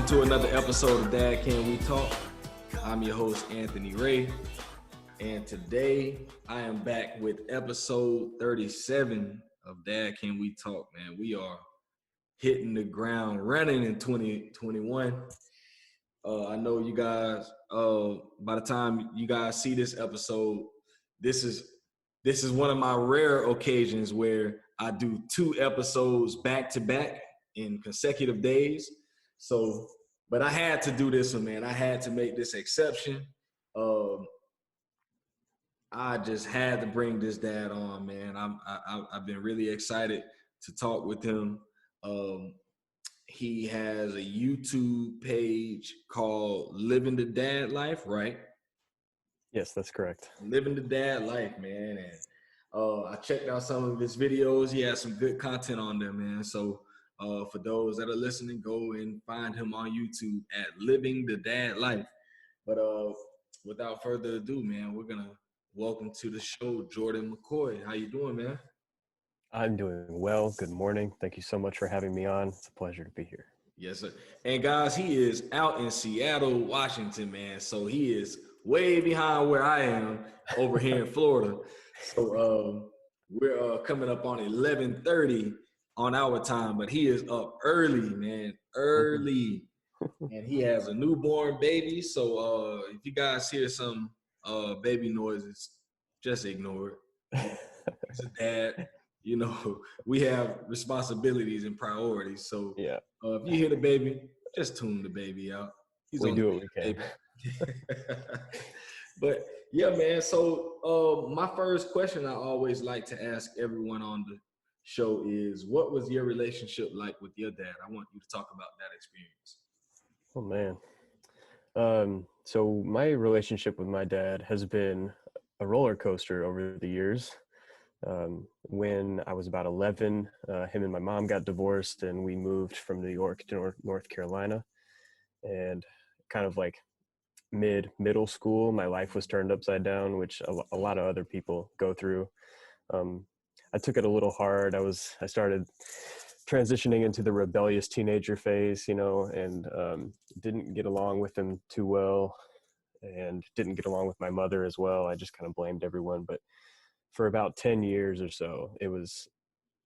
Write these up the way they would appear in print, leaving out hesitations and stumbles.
to another episode of Dad Can We Talk. I'm your host, Anthony Ray, and today I am back with episode 37 of Dad Can We Talk, man. We are hitting the ground running in 2021. I know you guys, by the time you guys see this episode, this is one of my rare occasions where I do 2 episodes back to back in consecutive days. So, but I had to do this one, man. I had to make this exception. I just had to bring this dad on, man. I've been really excited to talk with him. He has a YouTube page called Living the Dad Life, right? Yes, that's correct. Living the Dad Life, man. And I checked out some of his videos. He has some good content on there, man. So for those that are listening, go and find him on YouTube at Living the Dad Life. But without further ado, man, we're going to welcome to the show, Jordan McCoy. How you doing, man? I'm doing well. Good morning. Thank you so much for having me on. It's a pleasure to be here. Yes, sir. And guys, he is out in Seattle, Washington, man. So he is way behind where I am over here in Florida. So we're coming up on 11:30 on our time, but he is up early, man, early. And he has a newborn baby. So if you guys hear some baby noises, just ignore it. He's a dad. You know, we have responsibilities and priorities. So yeah, if you hear the baby, just tune the baby out. We do what we can. But yeah, man. So my first question I always like to ask everyone on the show is, what was your relationship like with your dad? I want you to talk about that experience. Oh, man. So my relationship with my dad has been a roller coaster over the years. When I was about 11, him and my mom got divorced and we moved from New York to North Carolina. And kind of like middle school, my life was turned upside down, which a lot of other people go through. I took it a little hard. I started transitioning into the rebellious teenager phase, and didn't get along with him too well and didn't get along with my mother as well. I just kind of blamed everyone. But for about 10 years or so, it was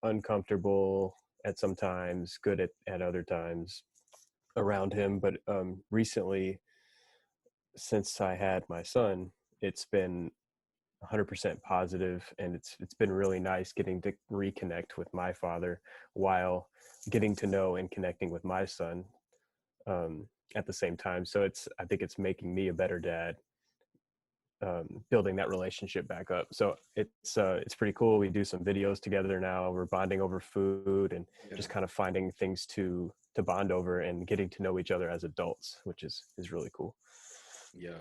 uncomfortable at some times, good at other times around him. But recently, since I had my son, it's been 100% positive, and it's been really nice getting to reconnect with my father while getting to know and connecting with my son at the same time. So I think it's making me a better dad, building that relationship back up. So it's pretty cool. We do some videos together now. We're bonding over food and just kind of finding things to bond over and getting to know each other as adults, which is really cool. Yeah,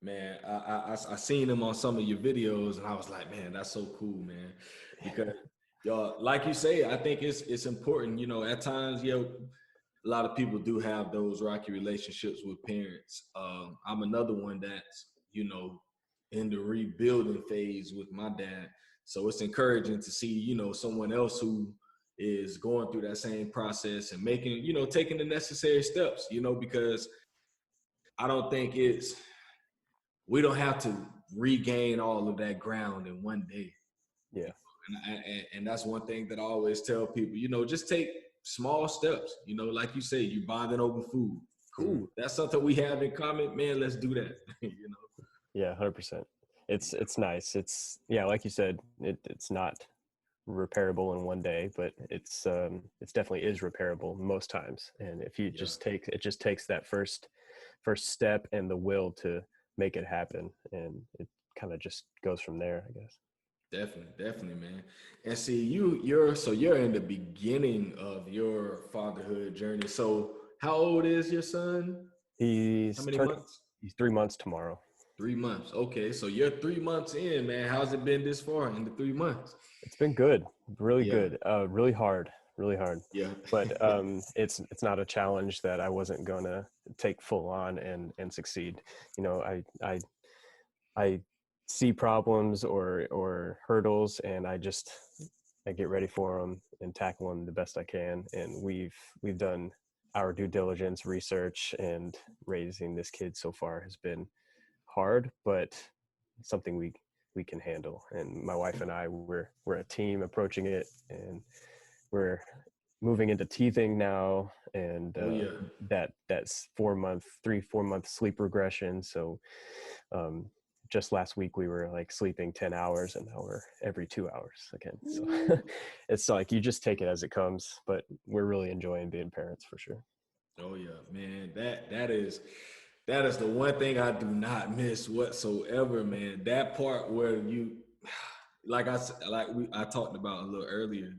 man. I seen him on some of your videos and I was like, man, that's so cool, man. Because like you say, I think it's important, at times, a lot of people do have those rocky relationships with parents. I'm another one that's, in the rebuilding phase with my dad. So it's encouraging to see, someone else who is going through that same process and making, taking the necessary steps, because I don't think we don't have to regain all of that ground in one day. Yeah. And that's one thing that I always tell people, just take small steps, like you say, you bonding over food. Cool. That's something we have in common, man. Let's do that. Yeah, 100%. It's nice. It's, yeah, like you said, it's not repairable in one day, but it's definitely is repairable most times. And if you it just takes that first step and the will to make it happen, and it kind of just goes from there, I guess. Definitely, man. And see, you're in the beginning of your fatherhood journey. So how old is your son? How many months? He's 3 months tomorrow. 3 months. Okay, so you're 3 months in, man. How's it been this far in the 3 months? It's been good, really good. Really hard. Yeah. But it's not a challenge that I wasn't gonna take full on and succeed. I see problems or hurdles, and I get ready for them and tackle them the best I can. And we've done our due diligence, research, and raising this kid so far has been hard, but something we can handle. And my wife and I, we're a team approaching it, and we're moving into teething now, and Oh yeah. that's 4 month sleep regression. So just last week we were like sleeping 10 hours, and now we're every 2 hours again. So it's like you just take it as it comes, but we're really enjoying being parents for sure. Oh yeah, man. That is the one thing I do not miss whatsoever, man. That part where you, I talked about a little earlier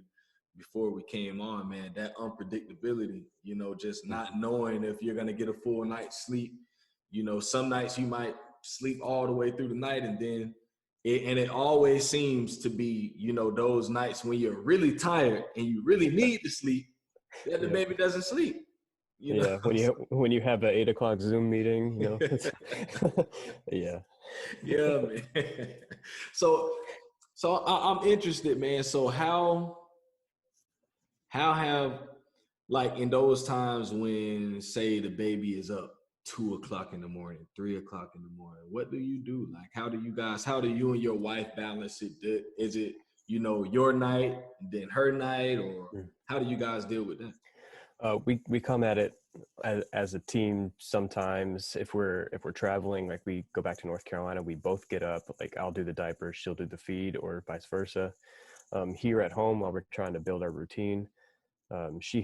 before we came on, man. That unpredictability, just not knowing if you're gonna get a full night's sleep. Some nights you might sleep all the way through the night, and then it always seems to be, those nights when you're really tired and you really need to sleep, that the Yeah. baby doesn't sleep. Yeah, when you have an 8 o'clock Zoom meeting, yeah. Yeah, man. So I'm interested, man. So how have, like, in those times when, say, the baby is up 2 o'clock in the morning, 3 o'clock in the morning, what do you do? Like, how do you and your wife balance it? Is it, your night, then her night, or Mm. how do you guys deal with that? We come at it as a team. Sometimes if we're traveling, like we go back to North Carolina, we both get up. Like I'll do the diapers, she'll do the feed, or vice versa. Here at home, while we're trying to build our routine, she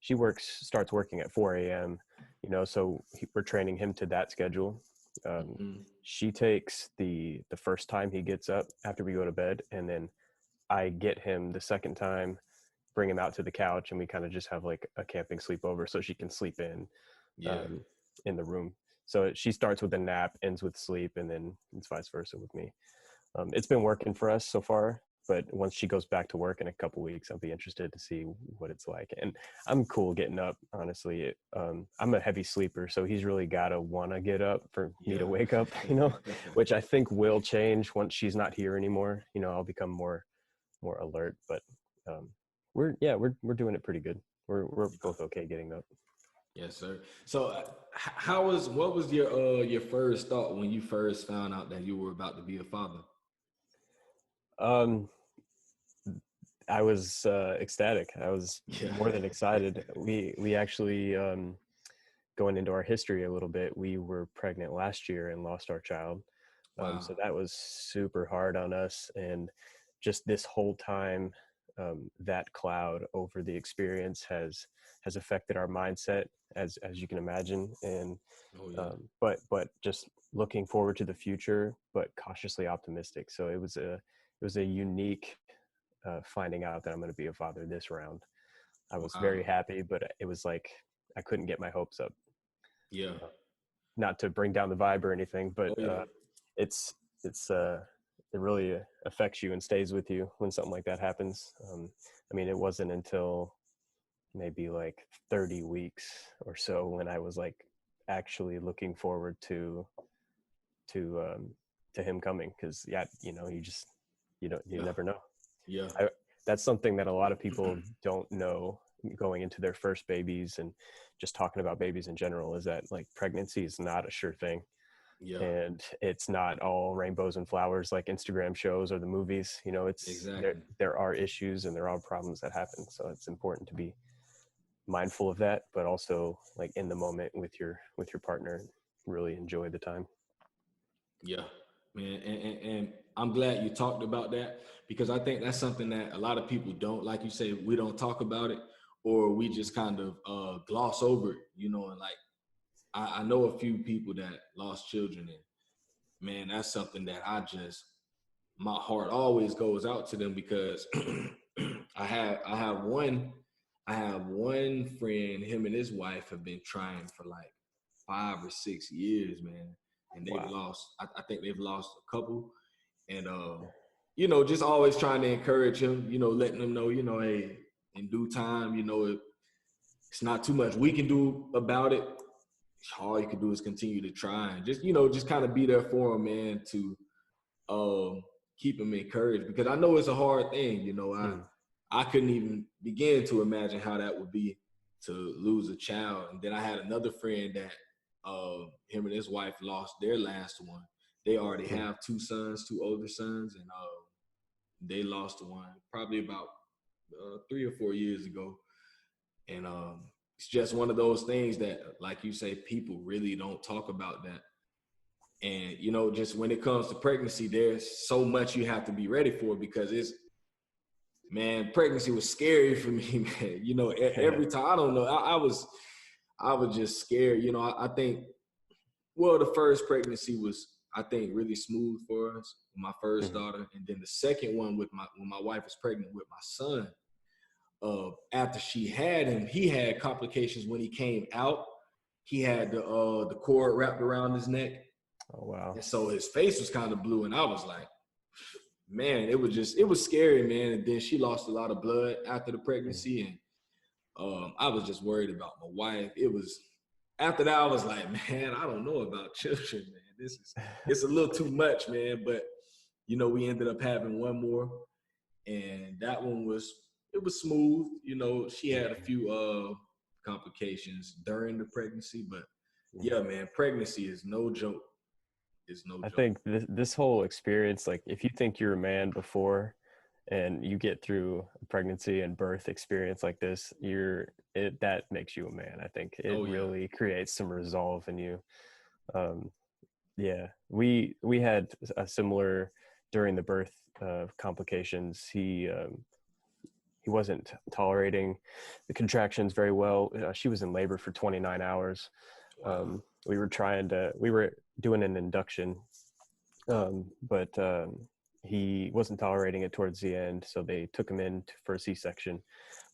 starts working at 4 a.m. So we're training him to that schedule. Mhm. She takes the first time he gets up after we go to bed, and then I get him the second time, bring him out to the couch, and we kind of just have like a camping sleepover so she can sleep Yeah. um, in the room. So she starts with a nap, ends with sleep, and then it's vice versa with me. It's been working for us so far, but once she goes back to work in a couple weeks, I'll be interested to see what it's like. And I'm cool getting up, honestly. I'm a heavy sleeper, so he's really got to want to get up for me to Yeah. wake up, which I think will change once she's not here anymore. I'll become more alert, but um, we're doing it pretty good. We're both okay getting up. Yes, sir. So, what was your first thought when you first found out that you were about to be a father? Um, I was ecstatic. I was Yeah. more than excited. We actually, going into our history a little bit, we were pregnant last year and lost our child. Wow. So that was super hard on us, and just this whole time, that cloud over the experience has affected our mindset, as you can imagine. And Oh yeah. but just looking forward to the future, but cautiously optimistic. So it was a unique finding out that I'm going to be a father this round. I was very Wow. happy, but it was like I couldn't get my hopes up. Yeah. Uh, Not to bring down the vibe or anything, but Oh yeah. it's it's it really affects you and stays with you when something like that happens. I mean, it wasn't until maybe like 30 weeks or so when I was like actually looking forward to um, to him coming, because you Yeah. never know. Yeah. I, that's something that a lot of people don't know going into their first babies, and just talking about babies in general, is that like pregnancy is not a sure thing, Yeah. and it's not all rainbows and flowers like Instagram shows or the movies. It's Exactly. there are issues and there are problems that happen. So it's important to be mindful of that, but also like in the moment with your partner, really enjoy the time. Yeah, man, and I'm glad you talked about that, because I think that's something that a lot of people don't, like you say, we don't talk about it, or we just kind of gloss over it, and like I know a few people that lost children, and man, that's something that my heart always goes out to them, because I have one friend, him and his wife have been trying for like 5 or 6 years, man, and Wow. I think they've lost a couple, and just always trying to encourage him, letting them know, hey, in due time, it's not too much we can do about it. All you can do is continue to try, and just kind of be there for him, man, to keep him encouraged, because I know it's a hard thing. Mm. I couldn't even begin to imagine how that would be. to lose a child. And then I had another friend that him and his wife lost their last one. They already have two sons, two older sons, and they lost one probably about 3 or 4 years ago. And it's just one of those things that, like you say, people really don't talk about that. And, you know, just when it comes to pregnancy, there's so much you have to be ready for, because pregnancy was scary for me, man. You know, every time, I don't know, I was just scared. You know, I think, well, the first pregnancy was, I think, really smooth for us, my first daughter. And then the second one when my wife was pregnant with my son, after she had him, he had complications when he came out. He had the cord wrapped around his neck. Oh, wow. And so his face was kind of blue, and I was like, man, it was scary, man. And then she lost a lot of blood after the pregnancy, and I was just worried about my wife. After that, I was like, man, I don't know about children, man. It's a little too much, man. But, you know, we ended up having one more, and that one was smooth. You know, she had a few complications during the pregnancy, but yeah, man, pregnancy is no joke. I think this whole experience, like, if you think you're a man before and you get through a pregnancy and birth experience like this, that makes you a man. I think it really creates some resolve in you. We had a similar during the birth complications. He wasn't tolerating the contractions very well. She was in labor for 29 hours. Wow. We were doing an induction, but he wasn't tolerating it towards the end, so they took him in for a C-section.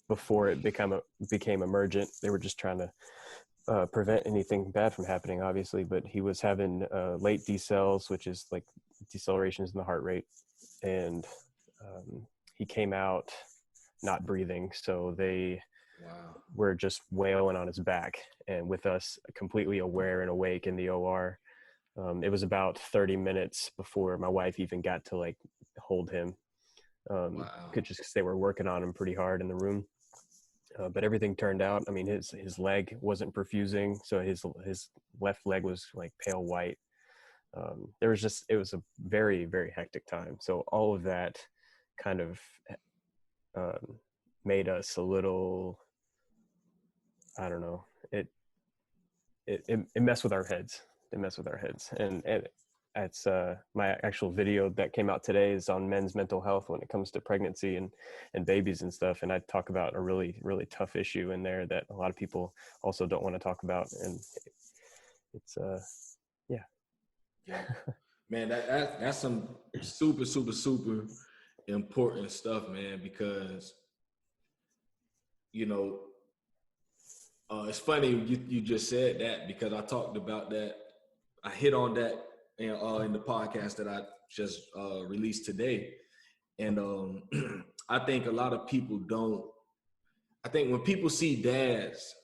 Before it became emergent, they were just trying to prevent anything bad from happening, obviously, but he was having late decels, which is like decelerations in the heart rate, and he came out not breathing, so they were just wailing on his back, and with us completely aware and awake in the OR. It was about 30 minutes before my wife even got to like hold him, just because they were working on him pretty hard in the room. But everything turned out. I mean, his leg wasn't perfusing, so his left leg was like pale white. It was a very, very hectic time. So all of that kind of made us a little, I don't know, it messed with our heads. It messed with our heads. And it's my actual video that came out today is on men's mental health when it comes to pregnancy and babies and stuff. And I talk about a really, really tough issue in there that a lot of people also don't want to talk about. And it's, yeah, man, that's some super, super, super important stuff, man, because, you know, it's funny you just said that, because I talked about that. I hit on that in the podcast that I just released today. And I think a lot of people I think when people see dads,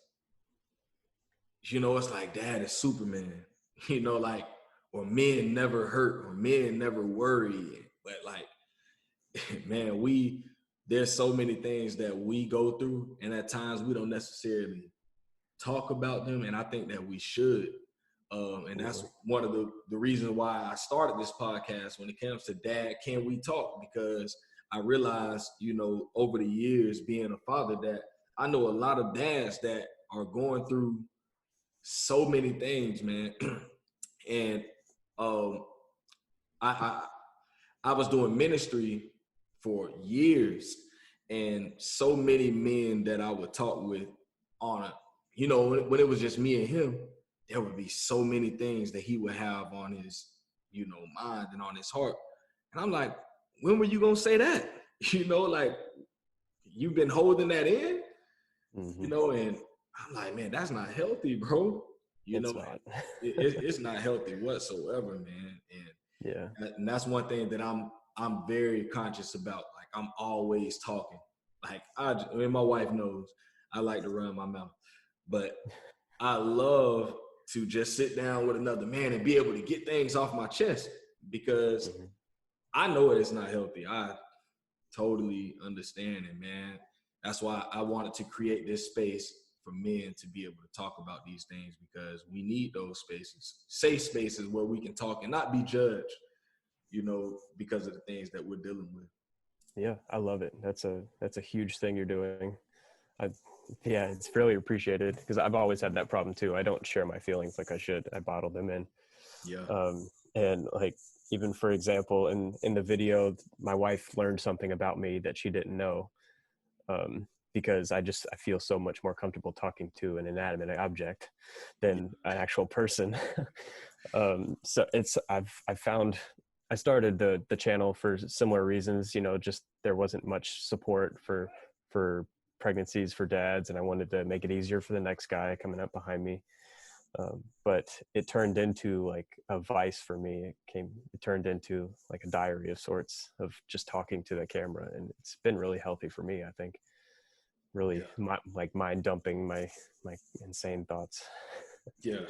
you know, it's like, dad is Superman, you know, like, or men never hurt, or men never worry. But like, man, there's so many things that we go through, and at times we don't necessarily talk about them, and I think that we should. And that's one of the reasons why I started this podcast when it comes to Dad, Can We Talk? Because I realized, you know, over the years being a father, that I know a lot of dads that are going through so many things, man. And I was doing ministry for years, and so many men that I would talk with you know, when it was just me and him, there would be so many things that he would have on his, you know, mind and on his heart. And I'm like, when were you going to say that? You know, like, you've been holding that in, you know, and I'm like, man, that's not healthy, bro. It's not healthy whatsoever, man. And that's one thing that I'm very conscious about. Like, I'm always talking. Like, my wife knows I like to run my mouth, but I love to just sit down with another man and be able to get things off my chest, because I know it's not healthy. I totally understand it, man. That's why I wanted to create this space for men to be able to talk about these things, because we need those spaces, safe spaces where we can talk and not be judged, because of the things that we're dealing with. Yeah, I love it. That's a huge thing you're doing. I, yeah, it's really appreciated because I've always had that problem too. I don't share my feelings like I should. I bottle them in. Yeah. And like, even for example, in the video, my wife learned something about me that she didn't know. Because I feel so much more comfortable talking to an inanimate object than an actual person. So I've found, I started the channel for similar reasons, just there wasn't much support for pregnancies for dads, and I wanted to make it easier for the next guy coming up behind me. But it turned into like a vice for me. It turned into like a diary of sorts of just talking to the camera, and it's been really healthy for me, I think. Really, like mind dumping my insane thoughts. Yeah.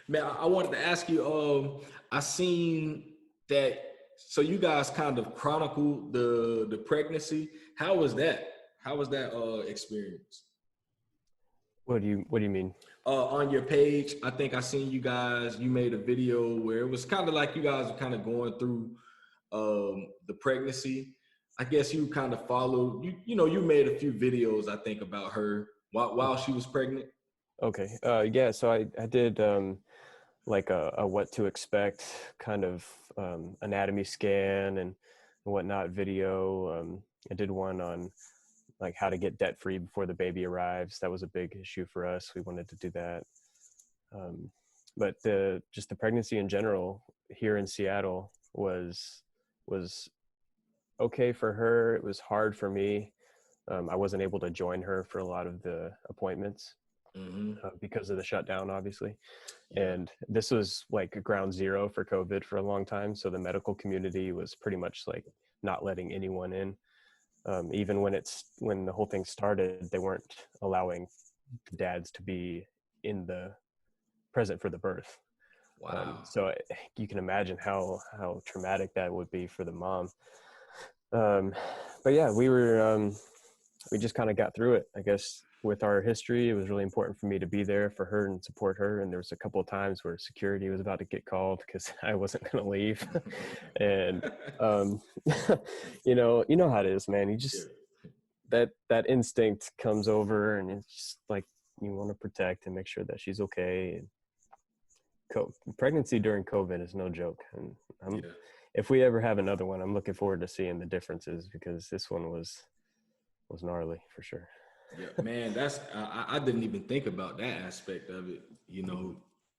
Man, I wanted to ask you, I seen that, so you guys kind of chronicled the pregnancy. How was that? How was that experience? What do you mean? On your page, I think I seen you made a video where it was kind of like you guys were kind of going through the pregnancy. I guess you kind of followed, you made a few videos, I think, about her while she was pregnant. Okay. Yeah, so I did like a what to expect kind of anatomy scan and whatnot video. I did one on like how to get debt free before the baby arrives. That was a big issue for us. We wanted to do that. But just the pregnancy in general here in Seattle was okay for her. It was hard for me. I wasn't able to join her for a lot of the appointments because of the shutdown, obviously. Yeah. And this was like ground zero for COVID for a long time. So the medical community was pretty much like not letting anyone in. Even when the whole thing started, they weren't allowing dads to be present for the birth. Wow. So you can imagine how traumatic that would be for the mom. But yeah, we just kind of got through it. I guess with our history, it was really important for me to be there for her and support her. And there was a couple of times where security was about to get called because I wasn't going to leave. And you know how it is, man. You just that instinct comes over, and it's just like you want to protect and make sure that she's okay. And pregnancy during COVID is no joke, and if we ever have another one, I'm looking forward to seeing the differences, because this one was gnarly for sure. Yeah, man, I didn't even think about that aspect of it.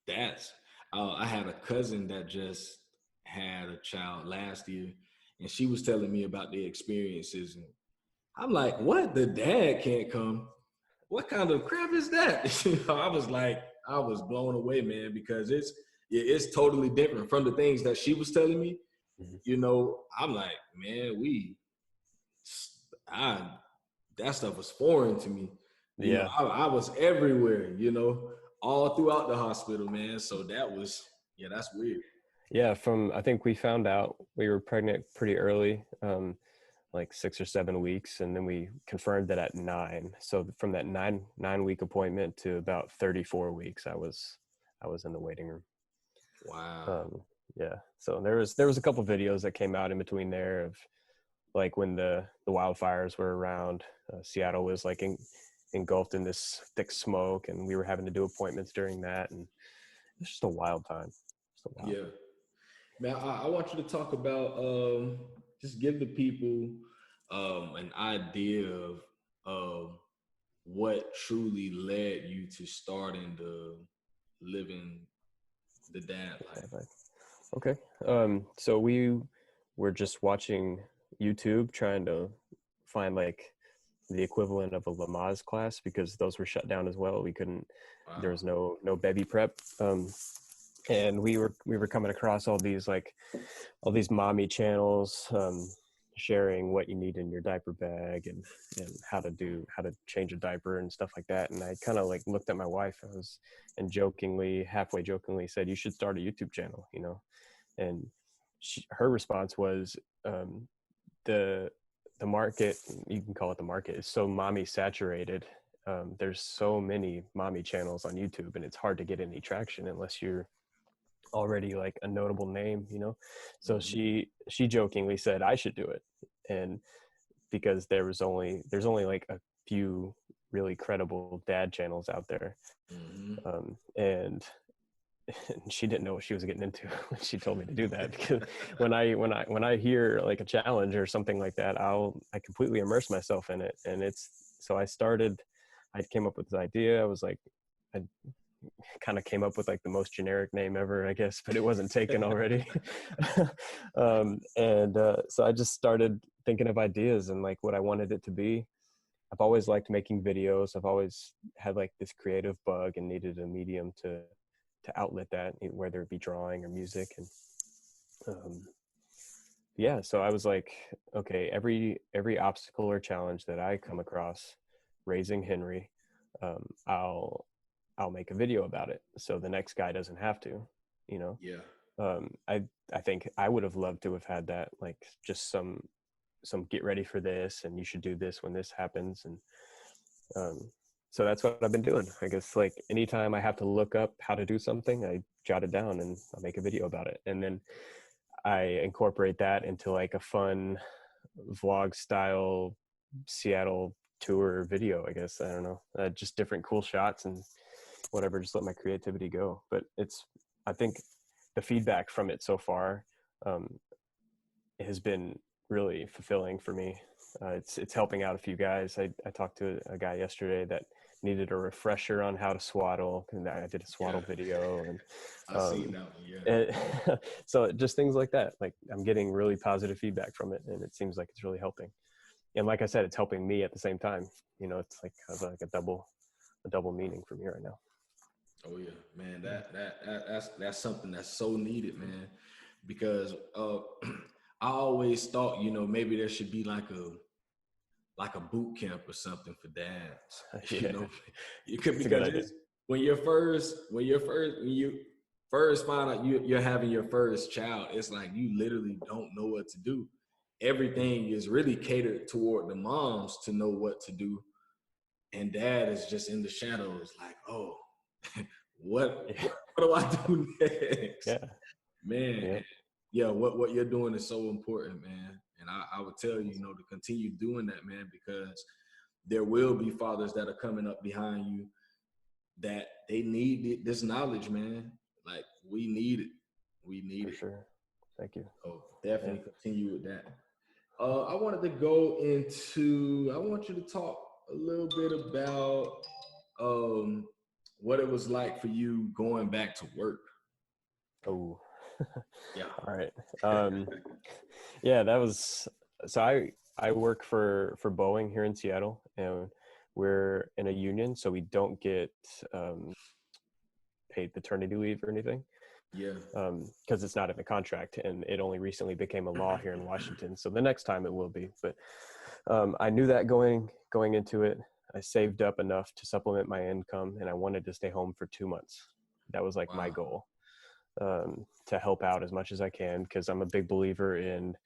That's I had a cousin that just had a child last year, and she was telling me about the experiences, and I'm like, what? The dad can't come? What kind of crap is that? I was blown away, man, because it's totally different from the things that she was telling me. I'm like, man, I that stuff was foreign to me. I was everywhere, all throughout the hospital, man. So that's weird. Yeah, I think we found out we were pregnant pretty early, like 6 or 7 weeks, and then we confirmed that at 9. So from that 9 week appointment to about 34 weeks, I was in the waiting room. Wow. Yeah. So there was a couple videos that came out in between there of like when the wildfires were around. Seattle was like engulfed in this thick smoke, and we were having to do appointments during that, and it's just a wild time. Yeah. Man, I want you to talk about just give the people an idea of what truly led you to starting living the dad life. Okay. So we were just watching YouTube, trying to find like the equivalent of a Lamaze class, because those were shut down as well. We couldn't. Wow. There was no baby prep. And we were coming across all these mommy channels, sharing what you need in your diaper bag and how to change a diaper and stuff like that. And I kind of like looked at my wife and halfway jokingly said, you should start a YouTube channel, and her response was, the market, you can call it the market, is so mommy saturated, there's so many mommy channels on YouTube, and it's hard to get any traction unless you're already like a notable name, you know. So Mm-hmm. she jokingly said I should do it, and because there's only like a few really credible dad channels out there, Mm-hmm. and she didn't know what she was getting into when she told me to do that. Because when I hear like a challenge or something like that, I completely immerse myself in it. And it's so I came up with this idea. I was like, I kind of came up with like the most generic name ever, I guess, but it wasn't taken already. So I just started thinking of ideas and like what I wanted it to be. I've always liked making videos. I've always had like this creative bug and needed a medium to outlet that, whether it be drawing or music. And yeah, so I was like, okay, every obstacle or challenge that I come across raising Henry, um, I'll I'll make a video about it, so the next guy doesn't have to, you know. Yeah. I think I would have loved to have had that, like just some get ready for this, and you should do this when this happens, and so that's what I've been doing. I guess like anytime I have to look up how to do something, I jot it down and I'll make a video about it, and then I incorporate that into like a fun vlog style Seattle tour video, I guess. I don't know, just different cool shots and whatever, just let my creativity go. But I think the feedback from it so far um, has been really fulfilling for me. It's helping out a few guys. I talked to a guy yesterday that needed a refresher on how to swaddle, and I did a Yeah. swaddle video, and I seen that one. Yeah. so just things like that. Like I'm getting really positive feedback from it, and it seems like it's really helping. And like I said, it's helping me at the same time. You know, it's like kind of like a double meaning for me right now. Oh yeah, man. That's something that's so needed, man. Because I always thought, maybe there should be like a boot camp or something for dads. You Yeah, know, you could, it's a good because idea. it's when you first find out you're having your first child, it's like you literally don't know what to do. Everything is really catered toward the moms to know what to do, and dad is just in the shadows, like, oh, what Yeah, what do I do next, yeah, man? yeah. Yeah, what you're doing is so important, man. And I would tell you, to continue doing that, man, because there will be fathers that are coming up behind you that they need this knowledge, man. Like we need it. We need For it. sure. Thank you. So Yeah. definitely continue with that. I want you to talk a little bit about um, what it was like for you going back to work. Oh, Yeah. all right. Um, yeah, that was so. I work for Boeing here in Seattle, and we're in a union, so we don't get um, paid paternity leave or anything Yeah. because it's not in the contract, and it only recently became a law here in Washington. So the next time it will be. But I knew that going into it. I saved up enough to supplement my income, and I wanted to stay home for 2 months. That was like my Wow. goal, to help out as much as I can, because I'm a big believer in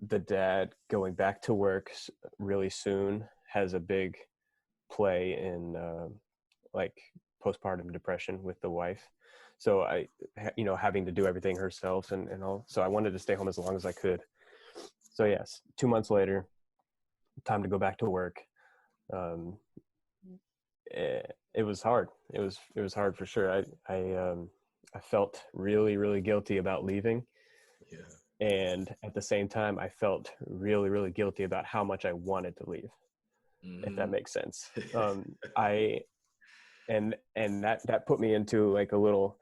the dad going back to work really soon has a big play in like postpartum depression with the wife. So having to do everything herself and all. So I wanted to stay home as long as I could. So yes, 2 months later, time to go back to work. Um, it was hard. It was hard for sure. I felt really, really guilty about leaving. Yeah. And at the same time, I felt really, really guilty about how much I wanted to leave, if that Mm-hmm. makes sense. I and that put me into like a little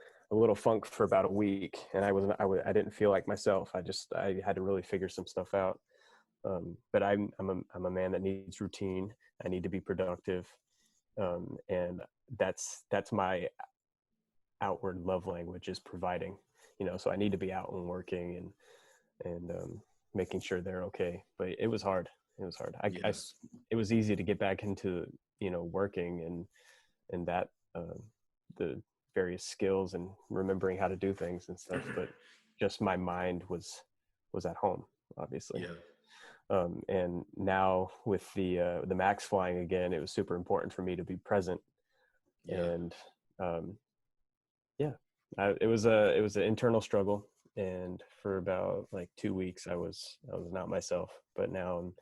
funk for about a week, and I didn't feel like myself. I had to really figure some stuff out. But I'm a man that needs routine. I need to be productive, and that's my outward love language, is providing. So I need to be out and working and making sure they're okay. But it was hard. It was hard. Yeah. It was easy to get back into working and that the various skills and remembering how to do things and stuff. But just my mind was at home, obviously. Yeah. And now with the Max flying again, it was super important for me to be present. Yeah. And yeah, it was an internal struggle. And for about like 2 weeks, I was not myself. But now I'm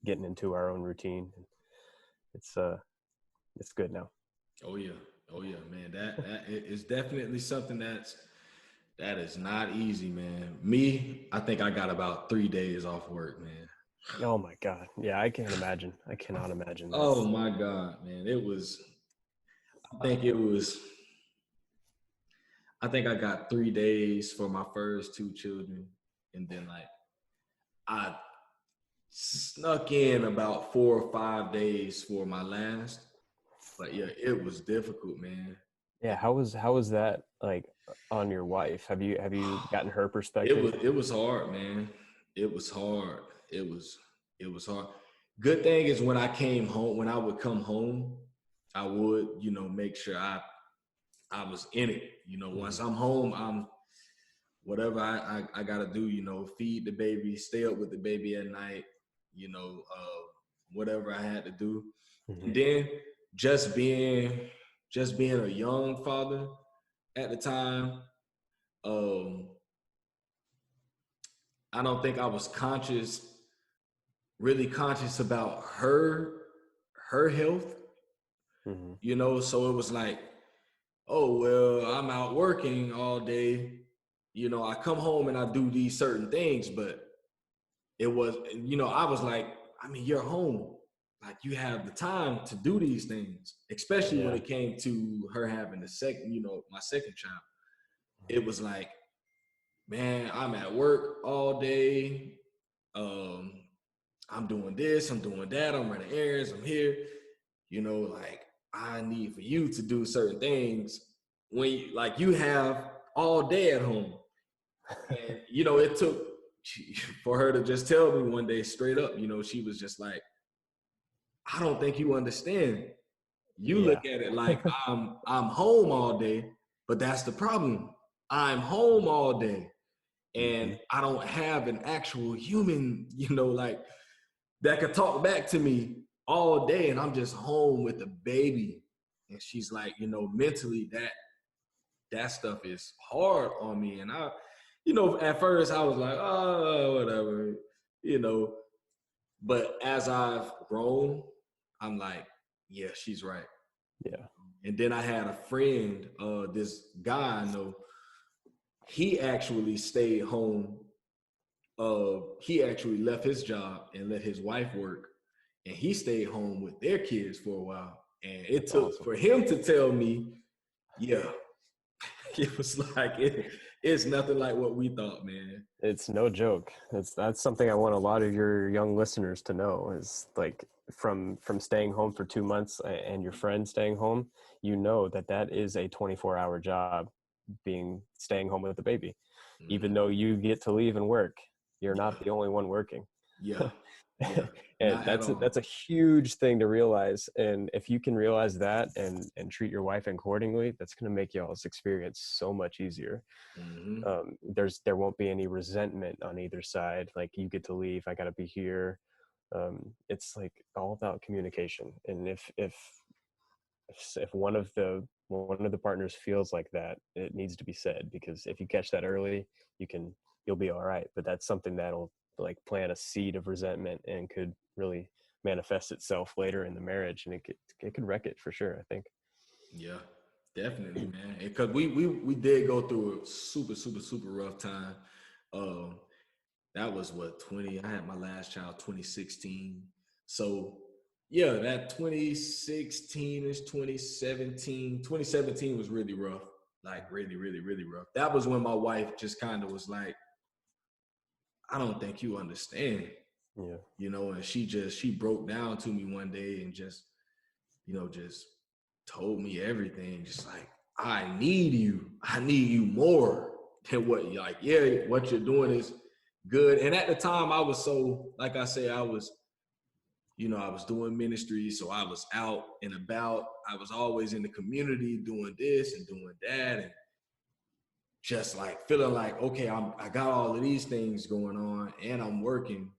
getting into our own routine. It's good now. Oh yeah. Oh yeah, man. That is definitely something that is not easy, man. Me, I think I got about 3 days off work, man. Oh my God. Yeah, I can't imagine. I cannot imagine that. Oh my God, man. I think it was, I think I got 3 days for my first two children. And then like I snuck in about 4 or 5 days for my last. But yeah, it was difficult, man. Yeah, how was that like on your wife? Have you gotten her perspective? It was hard, man. It was hard. It was it was hard. Good thing is when I came home, when I would come home, I would, make sure I was in it. Mhm. Once I'm home, I'm whatever I gotta do, feed the baby, stay up with the baby at night, whatever I had to do. Mhm. And then just being just being a young father at the time, um, I don't think I was really conscious about her health, Mhm. so it was like, oh well, I'm out working all day. I come home and I do these certain things, but it was, I was like, I mean, you're home. Like you have the time to do these things, especially when Yeah. it came to her having the second, my second child. It was like, man, I'm at work all day. Um, I'm doing this, I'm doing that, I'm running errands, I'm here. Like I need for you to do certain things when like you have all day at home. And it took for her to just tell me one day straight up, she was just like, I don't think you understand. You look Yeah. at it like I'm home all day, but that's the problem. I'm home all day and Mhm. I don't have an actual human, like that could talk back to me all day and I'm just home with the baby. And she's like, mentally that stuff is hard on me. And at first I was like, oh, whatever, you know. But as I've grown, I'm like, yeah, she's right. Yeah. And then I had a friend, this guy I know, he actually stayed home. He actually left his job and let his wife work. And he stayed home with their kids for a while. And it That's took awesome. for him to tell me, yeah, it was like it's nothing like what we thought, man. It's no joke. That's something I want a lot of your young listeners to know is like from staying home for 2 months and your friend staying home, that is a 24-hour job being staying home with the baby. Even Mhm. though you get to leave and work, you're Yeah, not the only one working. yeah, yeah, And not at that's all. a huge thing to realize. And if you can realize that and treat your wife accordingly, that's going to make y'all's experience so much easier. Hmm. There won't be any resentment on either side. Like you get to leave, I got to be here. It's like all about communication. And if one of the partners feels like that, it needs to be said, because if you catch that early, you'll be all right. But that's something that'll like plant a seed of resentment and could really manifest itself later in the marriage, and it could wreck it for sure, I think. Yeah, definitely, man. Because we did go through a super super super rough time. Um, that was what 20. I had my last child 2016. So yeah, that 2016 is 2017. 2017 was really rough, like really really really rough. That was when my wife just kind of was like, I don't think you understand, Yeah. and she broke down to me one day and just told me everything. Just like, I need you. I need you more than what, like, yeah, what you're doing is good. And at the time, I was so, like I say, I was doing ministry. So I was out and about. I was always in the community doing this and doing that. And just like feeling like, okay, I got all of these things going on and I'm working.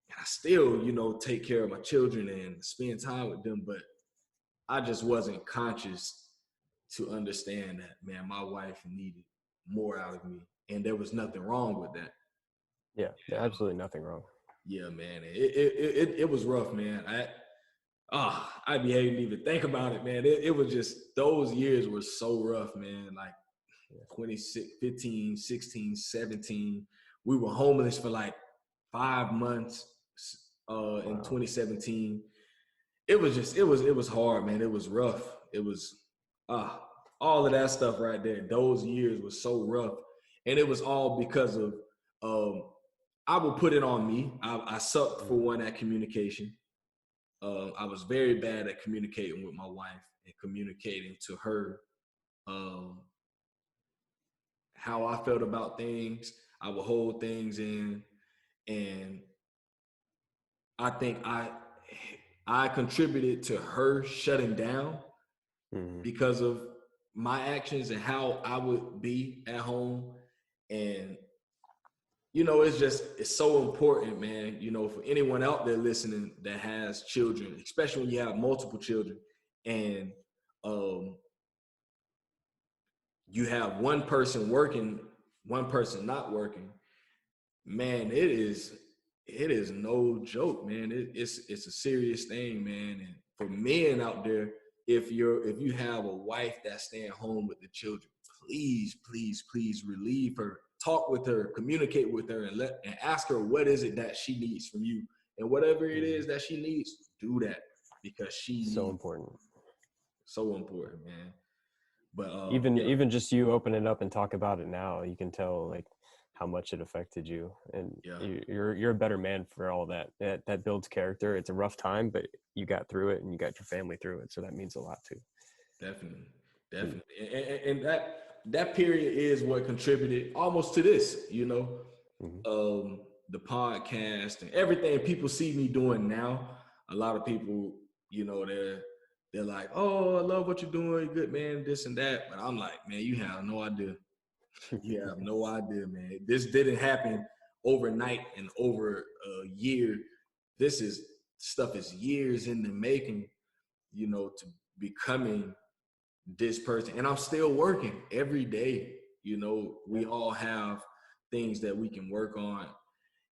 And I still, you know, take care of my children and spend time with them, but I just wasn't conscious to understand that, man, my wife needed more out of me. And there was nothing wrong with that. Yeah, absolutely nothing wrong. Yeah, man. It was rough, man. I'd be hating to even think about it, man. It was just, those years were so rough, man. Like Yeah. 26, 15, 16, 17. We were homeless for like 5 months in 2017. It was just, it was hard, man. It was rough. It was all of that stuff right there. Those years was so rough. And it was all because of I will put it on me. I sucked for one at communication. I was very bad at communicating with my wife and communicating to her how I felt about things. I would hold things in, and I think I contributed to her shutting down because of my actions and how I would be at home. And you know, it's so important, man, you know, for anyone out there listening that has children, especially when you have multiple children and you have one person working, one person not working, man, it is no joke, man. It's a serious thing, man. And for men out there, if you have a wife that's staying home with the children, please relieve her, talk with her, communicate with her, and ask her what is it that she needs from you, and whatever it is that she needs, do that, because she So important. So important, man. But even just you open it up and talk about it now, you can tell like how much it affected you, and you're a better man for all that. That builds character. It's a rough time, but you got through it and you got your family through it, so that means a lot too. Definitely. And that period is what contributed almost to this, you know, the podcast and everything people see me doing now. A lot of people, you know, they're like, oh, I love what you're doing, good man, this and that. But I'm like, man, you have no idea. You have no idea, man. This didn't happen overnight and over a year. This is stuff is years in the making, you know, to becoming this person. And I'm still working every day. You know, we all have things that we can work on.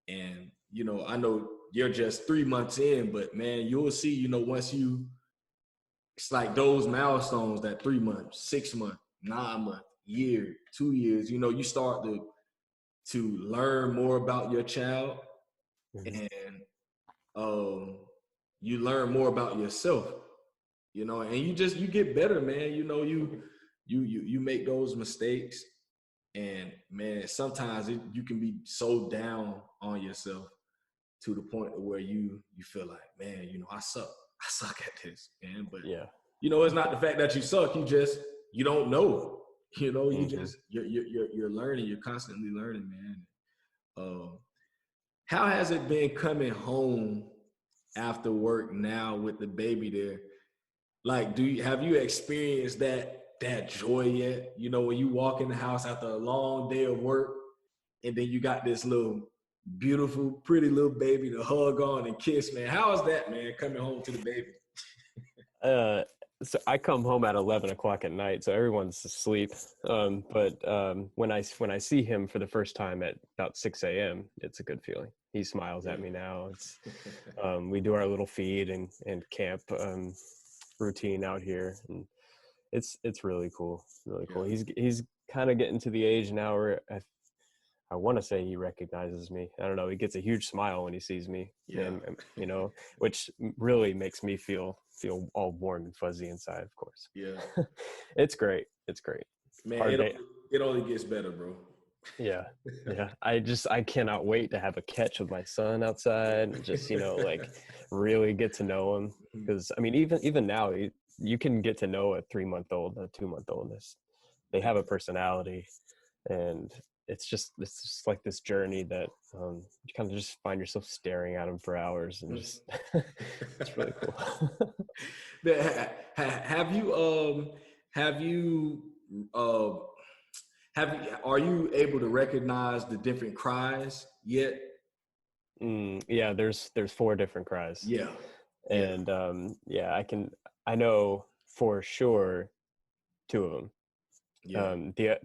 And, you know, I know you're just 3 months in, but man, you'll see, you know, once it's like those milestones, that 3 months, 6 months, 9 months, year, 2 years, you know, you start to learn more about your child, and you learn more about yourself, you know, and you get better, man. You know, you make those mistakes, and man, sometimes you can be so down on yourself to the point where you feel like, man, you know, I suck at this, man. But you know, it's not the fact that you suck. You don't know. You know, you're learning. You're constantly learning, man. How has it been coming home after work now with the baby there? Like, have you experienced that joy yet? You know, when you walk in the house after a long day of work, and then you got this little beautiful, pretty little baby to hug on and kiss, man. How is that, man, coming home to the baby? So I come home at 11 o'clock at night, so everyone's asleep. But when I see him for the first time at about 6 a.m., it's a good feeling. He smiles at me now. It's we do our little feed and camp routine out here, and it's really cool, really cool. He's kind of getting to the age now where I want to say he recognizes me. I don't know. He gets a huge smile when he sees me, and you know, which really makes me feel all warm and fuzzy inside. Of course. Yeah. It's great. It's great. Man, it only gets better, bro. Yeah. I cannot wait to have a catch with my son outside and just, you know, like really get to know him. Because I mean, even now, you can get to know a 3-month-old, a 2-month-old. They have a personality, and it's just like this journey that you kind of just find yourself staring at them for hours, and just it's really cool. Are you able to recognize the different cries yet? Yeah, there's 4 different cries. Yeah, yeah, And yeah, I know for sure 2 of them. yeah,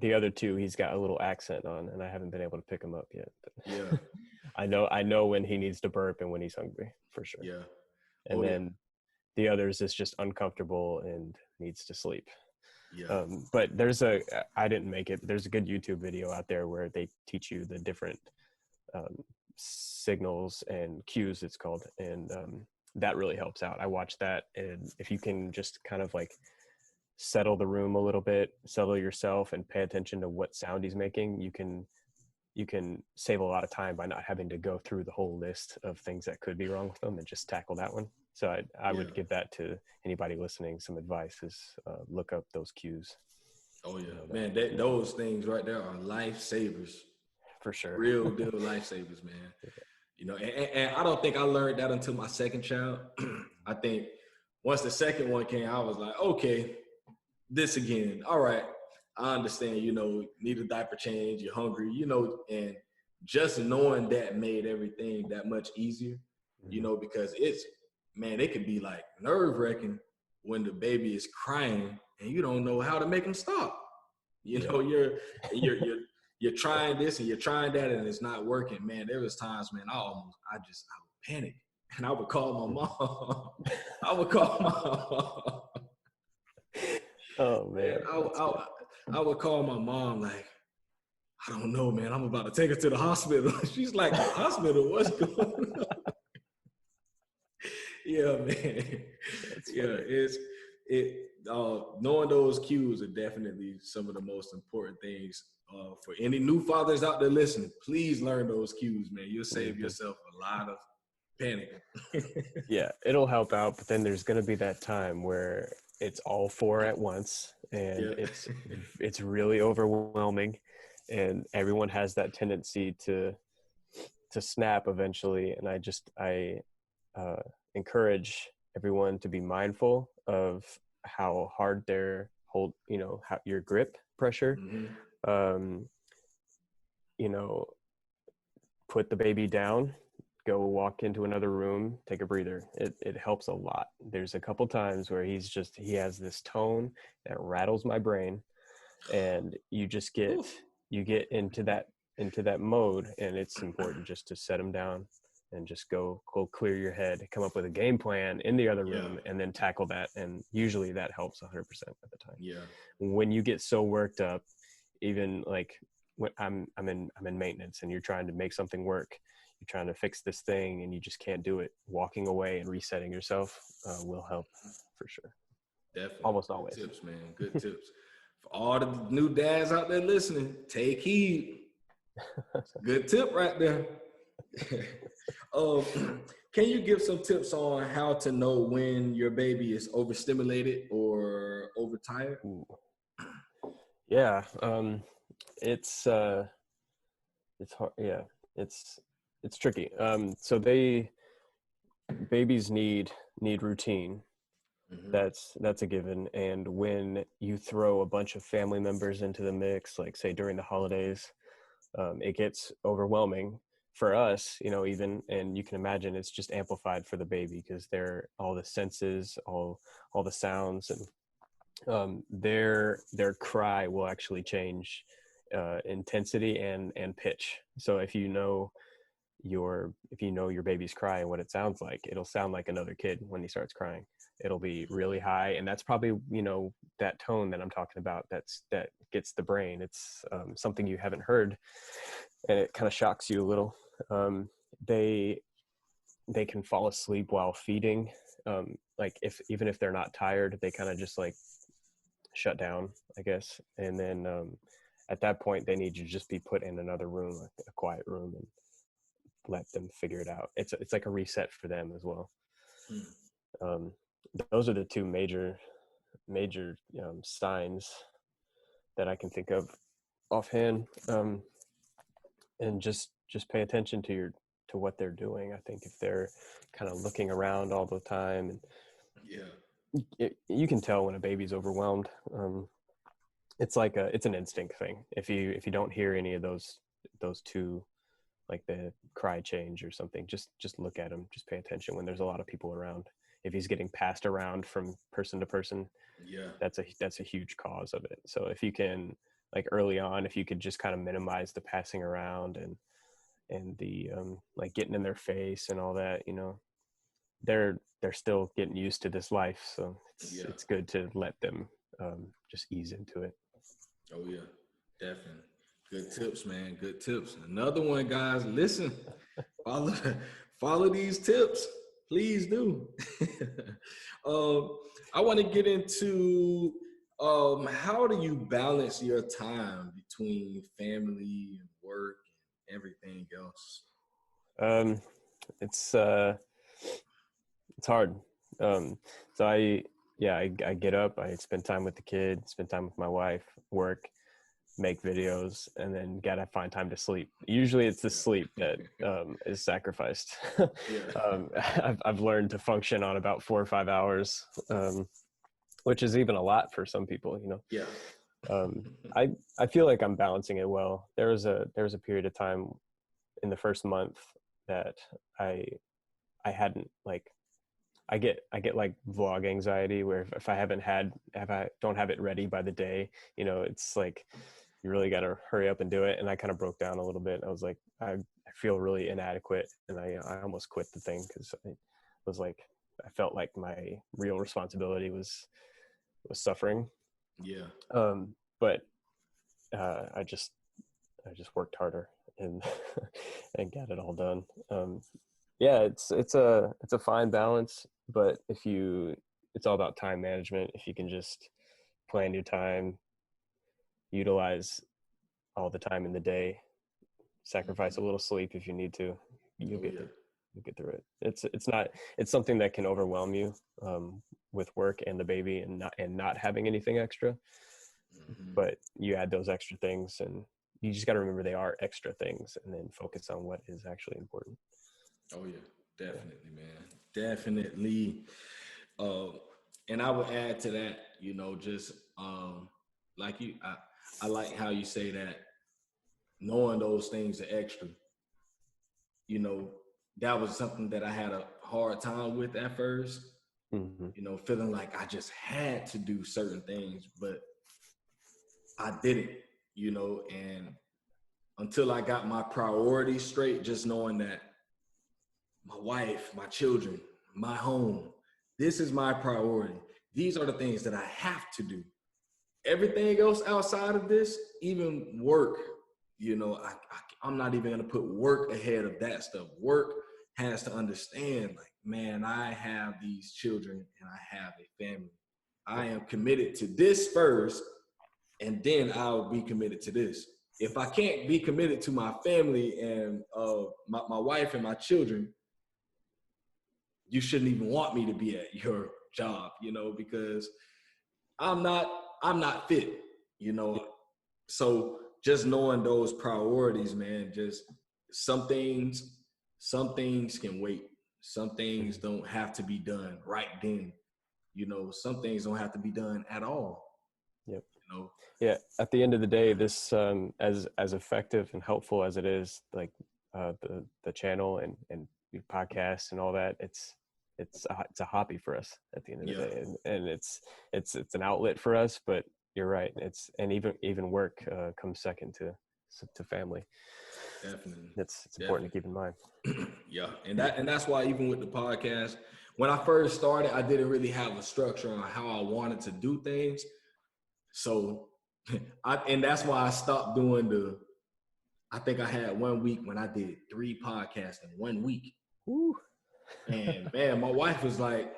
The other 2 he's got a little accent on, and I haven't been able to pick him up yet. But yeah, I know when he needs to burp and when he's hungry for sure. yeah. And Oh yeah, then the others is just uncomfortable and needs to sleep. yeah. But I didn't make it, but there's a good YouTube video out there where they teach you the different um, signals and cues, it's called, and that really helps out. I watched that, and if you can just kind of like settle the room a little bit, settle yourself, and pay attention to what sound he's making, you can save a lot of time by not having to go through the whole list of things that could be wrong with them and just tackle that one. So I Yeah. would give that to anybody listening. Some advice is look up those cues. Oh yeah, And, man. Those things right there are lifesavers. for sure. Real deal lifesavers, man. You know, and I don't think I learned that until my second child. I think once the second one came, I was like, okay, this again. All right, I understand. You know, need a diaper change. You're hungry. You know, and just knowing that made everything that much easier. You know, because it could be like nerve wracking when the baby is crying and you don't know how to make them stop. You know, you're trying this and you're trying that and it's not working. Man, there was times, man, I would panic and I would call my mom. I would call my mom. Oh man, And I would call my mom like, I don't know, man. I'm about to take her to the hospital. She's like, the hospital? What's going on? Yeah, man. Yeah, knowing those cues are definitely some of the most important things for any new fathers out there listening. Please learn those cues, man. You'll save yourself a lot of panic. Yeah, it'll help out, but then there's going to be that time where it's all 4 at once, and Yeah. it's really overwhelming, and everyone has that tendency to snap eventually. And I uh, encourage everyone to be mindful of how hard their hold, how your grip pressure. Mm-hmm. Um, you know, put the baby down, go walk into another room, take a breather. It helps a lot. There's a couple times where he has this tone that rattles my brain, and you get into that mode, and it's important just to set him down and just go clear your head, come up with a game plan in the other Yeah. room, and then tackle that. And usually that helps 100% of the time. Yeah. When you get so worked up, even like when I'm in maintenance and you're trying to make something work, you're trying to fix this thing and you just can't do it, walking away and resetting yourself will help for sure. Definitely. Almost Good always. tips, man. Good tips. For all the new dads out there listening, take heed. Good tip right there. Can you give some tips on how to know when your baby is overstimulated or overtired? Ooh. Yeah, it's hard. Yeah, it's tricky. So babies need routine. Mm-hmm. That's a given. And when you throw a bunch of family members into the mix, like say during the holidays, it gets overwhelming for us, even, and you can imagine it's just amplified for the baby because they're all the senses, all the sounds, and their cry will actually change intensity and pitch. So if you know your baby's cry and what it sounds like, it'll sound like another kid when he starts crying. It'll be really high, and that's probably that tone that I'm talking about. That gets the brain. It's something you haven't heard, and it kind of shocks you a little. They can fall asleep while feeding. Like even if they're not tired, they kind of just like shut down, I guess. And then at that point, they need to just be put in another room, like a quiet room, and let them figure it out. It's like a reset for them as well. Those are the 2 major signs that I can think of offhand. And just pay attention to what they're doing. I think if they're kind of looking around all the time, and you can tell when a baby's overwhelmed. It's an instinct thing. If you don't hear any of those 2 like the cry change or something, just look at him, just pay attention when there's a lot of people around. If he's getting passed around from person to person, Yeah. that's a huge cause of it. So if you can, like early on, if you could just kind of minimize the passing around and the like getting in their face and all that, you know, they're still getting used to this life, so it's good to let them just ease into it. Oh yeah, definitely. Good tips, man. Good tips. Another one, guys. Listen, follow follow these tips. Please do. I want to get into how do you balance your time between family and work and everything else? um it's it's hard. So I get up, I spend time with the kid, spend time with my wife, work, make videos, and then gotta find time to sleep. Usually it's the sleep that is sacrificed. Yeah. I've learned to function on about 4 or 5 hours, which is even a lot for some people, you know. Yeah. I feel like I'm balancing it well. There was a period of time in the first month that I hadn't, like, I get like vlog anxiety, where if I don't have it ready by the day, you know, it's like you really got to hurry up and do it. And I kind of broke down a little bit. I was like, I feel really inadequate, and I almost quit the thing because I was like, I felt like my real responsibility was suffering. Yeah. But I just worked harder and and got it all done. Yeah, it's a fine balance, but it's all about time management. If you can just plan your time, utilize all the time in the day, sacrifice a little sleep if you need to, you'll Oh get yeah. through. You'll get through it. It's something that can overwhelm you with work and the baby and not having anything extra. But you add those extra things, and you just got to remember they are extra things, and then focus on what is actually important. Oh yeah, definitely, man. Definitely. Uh, and I would add to that, you know, just like I like how you say that knowing those things are extra. You know, that was something that I had a hard time with at first, Mm-hmm. you know, feeling like I just had to do certain things, but I didn't, you know, and until I got my priorities straight, just knowing that my wife, my children, my home, this is my priority. These are the things that I have to do. Everything else outside of this, even work, you know, I'm not even going to put work ahead of that stuff. Work has to understand, like, man, I have these children and I have a family. I am committed to this first, and then I'll be committed to this. If I can't be committed to my family and my wife and my children, you shouldn't even want me to be at your job, you know, because I'm not fit, you know. So just knowing those priorities, man, just some things can wait. Some things don't have to be done right then. You know, some things don't have to be done at all. Yep. You know. Yeah. At the end of the day, this as effective and helpful as it is, like the channel and the podcast and all that, it's a hobby for us at the end of the Yeah. day, and it's an outlet for us. But you're right. And even work comes second to family. Definitely. It's important to Definitely. keep in mind. Yeah. And that's why even with the podcast, when I first started, I didn't really have a structure on how I wanted to do things. So and that's why I stopped doing I think I had 1 week when I did 3 podcasts in 1 week. Woo. And man, my wife was like,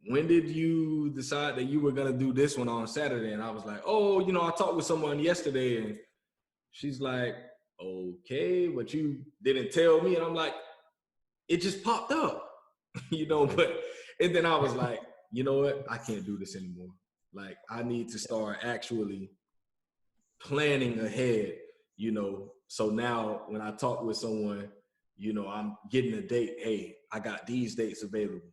when did you decide that you were going to do this one on Saturday? And I was like, oh, you know, I talked with someone yesterday, and she's like, okay, but you didn't tell me. And I'm like, it just popped up, you know, and then I was like, you know what? I can't do this anymore. Like, I need to start actually planning ahead, you know. So now when I talk with someone, you know, I'm getting a date. Hey, I got these dates available.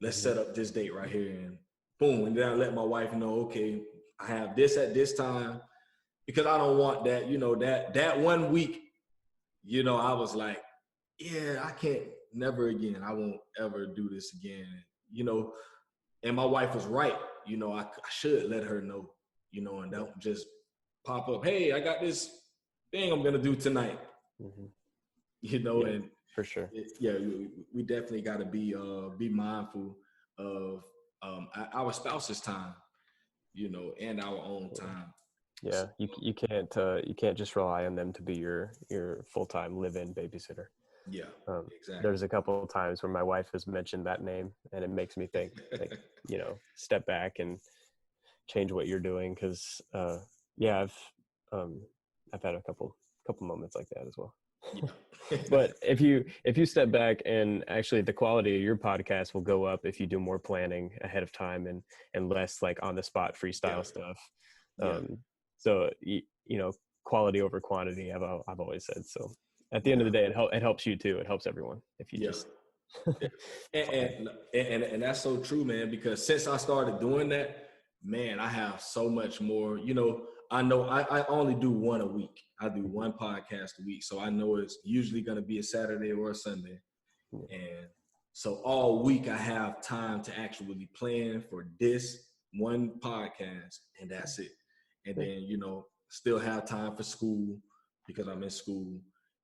Let's set up this date right here, and boom. And then I let my wife know, okay, I have this at this time, because I don't want that, you know, that 1 week I was like, yeah, I can't, never again. I won't ever do this again. You know, and my wife was right. I should let her know, and Yeah. don't just pop up, hey, I got this thing I'm going to do tonight, Mm-hmm. Yeah, and for sure. yeah, we definitely got to be mindful of our spouse's time, and our own Yeah. time. Yeah, So, you can't just rely on them to be your full-time live-in babysitter. yeah, exactly. There's a couple of times where my wife has mentioned that name, and it makes me think, like, step back and change what you're doing, because yeah, um, I've had a couple moments like that as well. Yeah. But if you step back, and actually the quality of your podcast will go up if you do more planning ahead of time, and less like on the spot freestyle Yeah. stuff. Yeah. So quality over quantity, I've always said. So at the end of Yeah. the day, it helps you too. It helps everyone if you Yeah. just And that's so true, man, because since I started doing that, man, I have so much more. I know I only do one a week. I do one podcast a week. So I know it's usually going to be a Saturday or a Sunday. And so all week I have time to actually plan for this one podcast, and that's it. And then, still have time for school because I'm in school,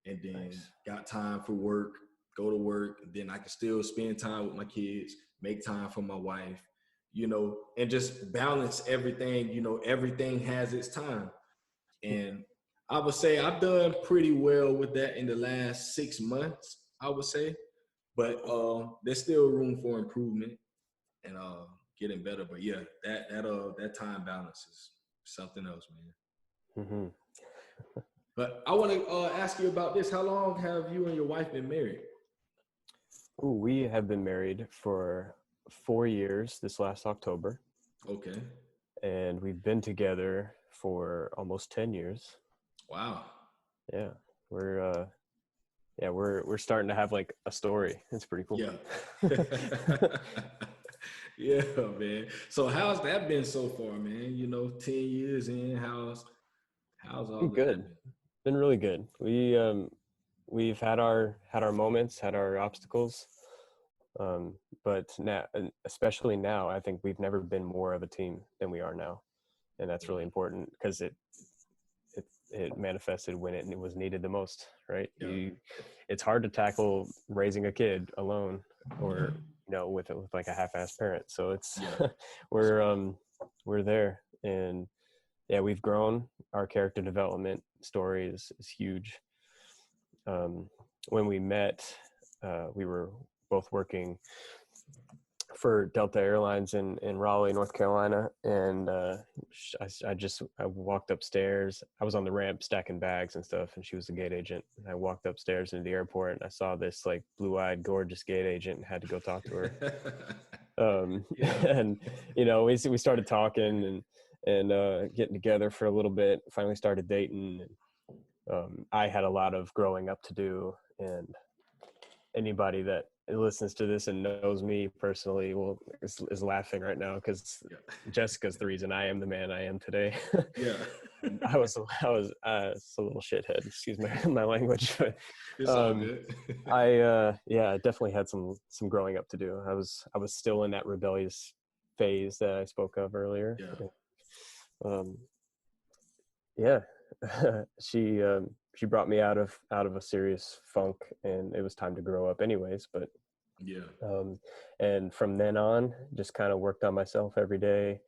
and then Nice. got time for work, go to work, and then I can still spend time with my kids, make time for my wife, and just balance everything. Everything has its time. And I would say I've done pretty well with that in the last 6 months, I would say. But there's still room for improvement and getting better. But yeah, that time balance is something else, man. Mm-hmm. But I want to ask you about this. How long have you and your wife been married? Ooh, we have been married for 4 years this last October. Okay. And we've been together for almost 10 years. Wow. Yeah. We're starting to have like a story. It's pretty cool. Yeah. Yeah, man. So how's that been so far, man? 10 years in, how's all Been of that good. been? Been really good. We've had our moments, had our obstacles. But now, and especially now, I think we've never been more of a team than we are now. And that's really important, because it manifested when it was needed the most, right? Yeah. It's hard to tackle raising a kid alone, Yeah. or with like a half-assed parent. So it's Yeah. we're there, and yeah, we've grown. Our character development story is huge. When we met, we were both working for Delta Airlines in Raleigh, North Carolina. And I walked upstairs. I was on the ramp stacking bags and stuff, and she was the gate agent. And I walked upstairs into the airport, and I saw this like blue-eyed, gorgeous gate agent, and had to go talk to her. And we started talking and getting together for a little bit. Finally started dating. And I had a lot of growing up to do, and anybody that listens to this and knows me personally is laughing right now, because Jessica's the reason I am the man I am today. Yeah. I was a little shithead, excuse my language, but It's all good. I definitely had some growing up to do. I was still in that rebellious phase that I spoke of earlier. Yeah. She brought me out of a serious funk, and it was time to grow up anyways. But and from then on, just kind of worked on myself every day,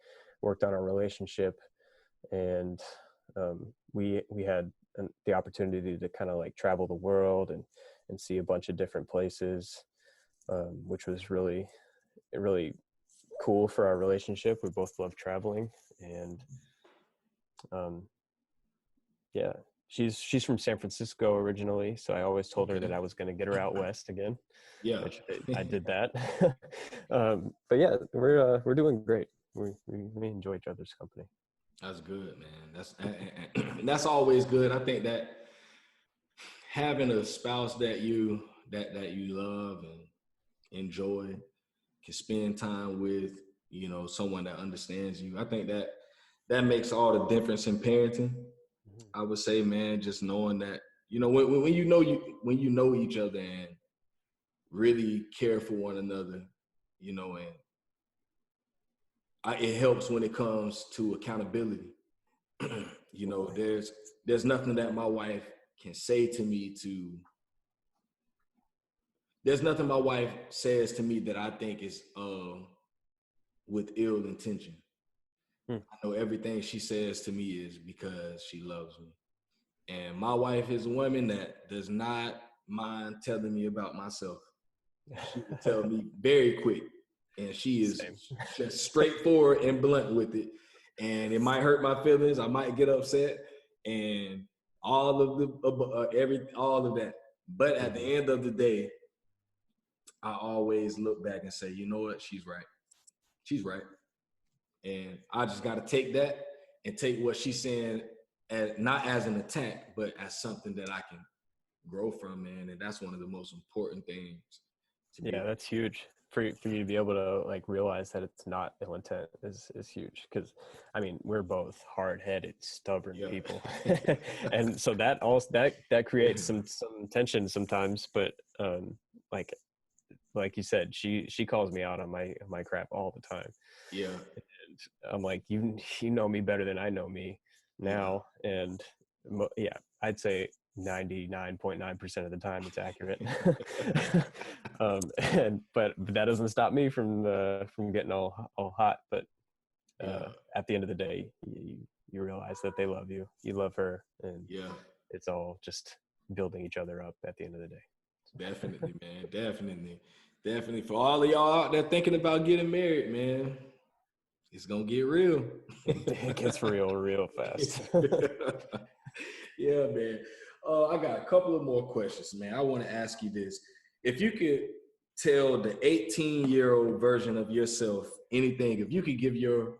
worked on our relationship, and we had the opportunity to kind of like travel the world and see a bunch of different places, which was really cool for our relationship. We both love traveling, and yeah, she's from San Francisco originally, so I always told her that I was going to get her out west again. Yeah. Which I did that. But yeah, we're doing great. We enjoy each other's company. That's good, man. That's always good. I think that having a spouse that you love and enjoy, can spend time with, someone that understands you. I think that makes all the difference in parenting. I would say, man, just knowing that, You know, when you know each other and really care for one another, you know, and it helps when it comes to accountability. You know, there's nothing that my wife can say to me to. There's nothing my wife says to me that I think is with ill intention. Hmm. I know everything she says to me is because she loves me. And my wife is a woman that does not mind telling me about myself. She will tell me very quick. And she is Same. just straightforward and blunt with it. And it might hurt my feelings. I might get upset and all of all of that. But at the end of the day, I always look back and say, you know what? She's right. She's right. And I just got to take that and take what she's saying as not as an attack, but as something that I can grow from, man. And that's one of the most important things to be. Yeah, that's huge for you to be able to like realize that it's not ill intent is huge. Because I mean, we're both hard-headed, stubborn people, and so that also that creates some tension sometimes. But like you said, she calls me out on my crap all the time. Yeah. And I'm like, you know me better than I know me now. Yeah. And yeah, I'd say 99.9% of the time it's accurate. But that doesn't stop me from getting all hot. But at the end of the day, you realize that they love you, you love her, and it's all just building each other up at the end of the day. Definitely, man. Definitely. For all of y'all out there thinking about getting married, man, it's gonna get real. It gets real fast. Yeah, man. I got a couple of more questions, man. I want to ask you this. If you could tell the 18-year-old version of yourself anything, if you could give your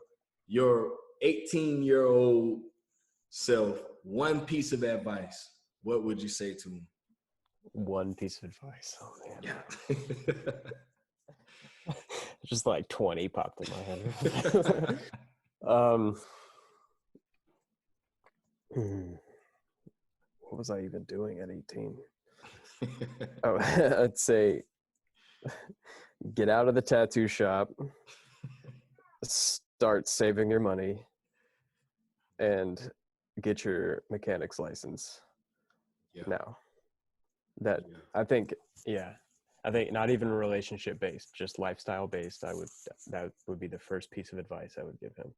18-year-old self one piece of advice, what would you say to him? One piece of advice. Oh man. Yeah. Just like 20 popped in my head. What was I even doing at 18? Oh, I'd say get out of the tattoo shop, start saving your money, and get your mechanic's license now. That I think not even relationship based, just lifestyle based. That would be the first piece of advice I would give him.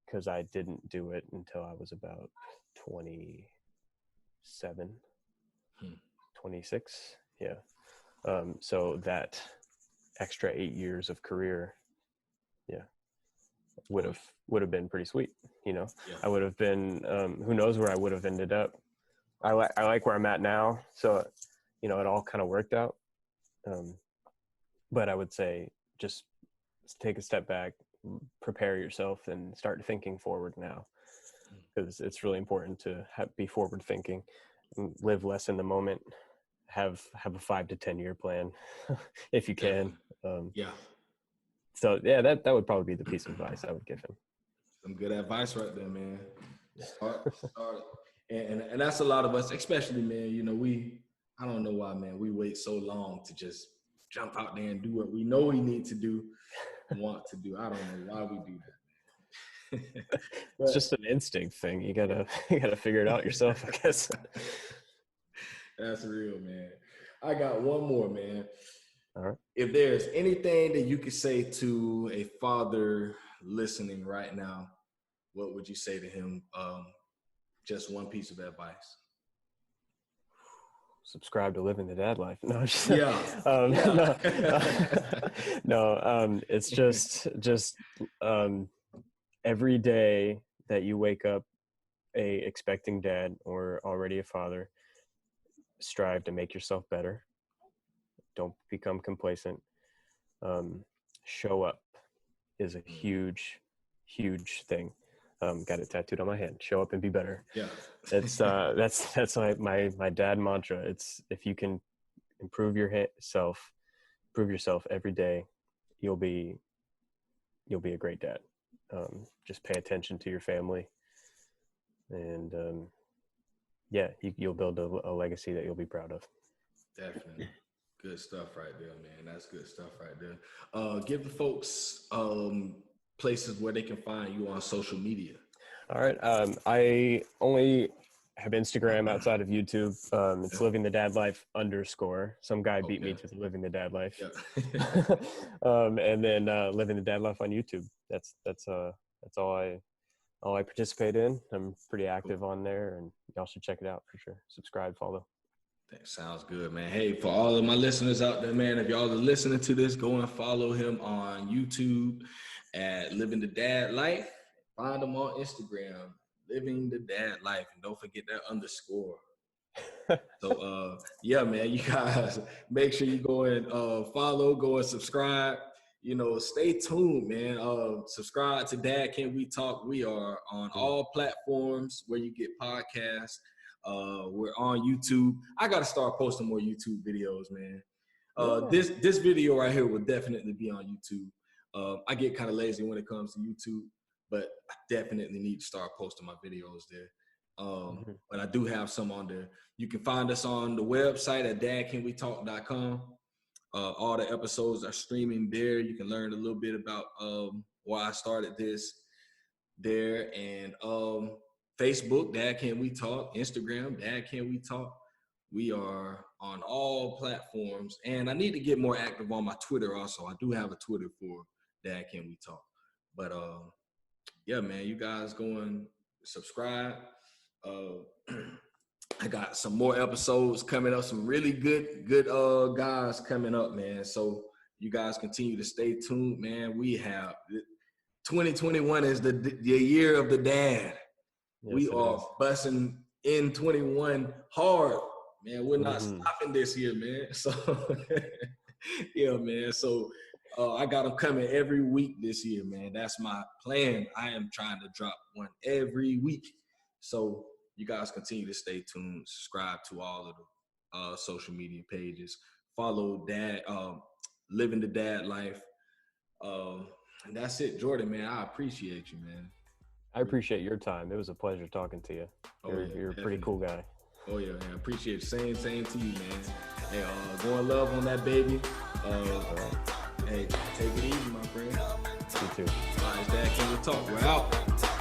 Because I didn't do it until I was about 27, 26. Yeah. So that extra 8 years of career, would have been pretty sweet. You know, I would have been, who knows where I would have ended up. I like where I'm at now. So, you know, it all kind of worked out. But I would say just take a step back, prepare yourself, and start thinking forward now, because it's really important to be forward thinking, live less in the moment, have a 5 to 10 year plan if you can. So yeah, that would probably be the piece of advice I would give him. Some good advice right there, man. Start. And that's a lot of us, especially, man, you know, I don't know why, man, we wait so long to just jump out there and do what we know we need to do and want to do. I don't know why we do that. It's just an instinct thing. You gotta figure it out yourself, I guess. That's real, man. I got one more, man. All right. If there's anything that you could say to a father listening right now, what would you say to him? Just one piece of advice. Subscribe to Living the Dad Life. No, it's just every day that you wake up a expecting dad or already a father, strive to make yourself better. Don't become complacent. Show up is a huge thing. Got it tattooed on my hand. Show up and be better. Yeah. It's that's like my dad mantra. It's if you can improve yourself every day, you'll be a great dad. Just pay attention to your family and yeah, you'll build a legacy that you'll be proud of. Definitely. Good stuff right there, man. That's good stuff right there. Give the folks places where they can find you on social media. All right. I only have Instagram outside of YouTube. It's Yeah. living the dad life _ Some guy beat me Okay. to the living the dad life. Yeah. And then living the dad life on YouTube. That's all I participate in. I'm pretty active Cool. on there, and y'all should check it out for sure. Subscribe, follow. That sounds good, man. Hey, for all of my listeners out there, man, if y'all are listening to this, go and follow him on YouTube at Living the Dad Life. Find him on Instagram, Living the Dad Life, and don't forget that _. So, yeah, man, you guys make sure you go and follow, go and subscribe. You know, stay tuned, man. Subscribe to Dad Can We Talk. We are on all platforms where you get podcasts. We're on YouTube. I got to start posting more YouTube videos, man. This video right here will definitely be on YouTube. I get kind of lazy when it comes to YouTube, but I definitely need to start posting my videos there. But I do have some on there. You can find us on the website at dadcanwetalk.com. All the episodes are streaming there. You can learn a little bit about why I started this there. And Facebook, Dad Can We Talk. Instagram, Dad Can We Talk. We are on all platforms. And I need to get more active on my Twitter also. I do have a Twitter for Dad Can We Talk. But yeah, man, you guys go and subscribe. I got some more episodes coming up, some really good guys coming up, man. So you guys continue to stay tuned, man. We have 2021 is the year of the dad. Yes, we are busting in 21 hard, man. We're not stopping this year, man. So yeah, man. So I got them coming every week this year, man. That's my plan. I am trying to drop one every week. So you guys continue to stay tuned. Subscribe to all of the social media pages. Follow Dad, Living the Dad Life. And that's it, Jordan, man. I appreciate you, man. I appreciate your time. It was a pleasure talking to you. You're a pretty cool guy. Oh yeah, man. Appreciate it. Same to you, man. Hey, go and love on that baby. Hey, take it easy, my friend. You too. All right, Dad, can we talk? We're out.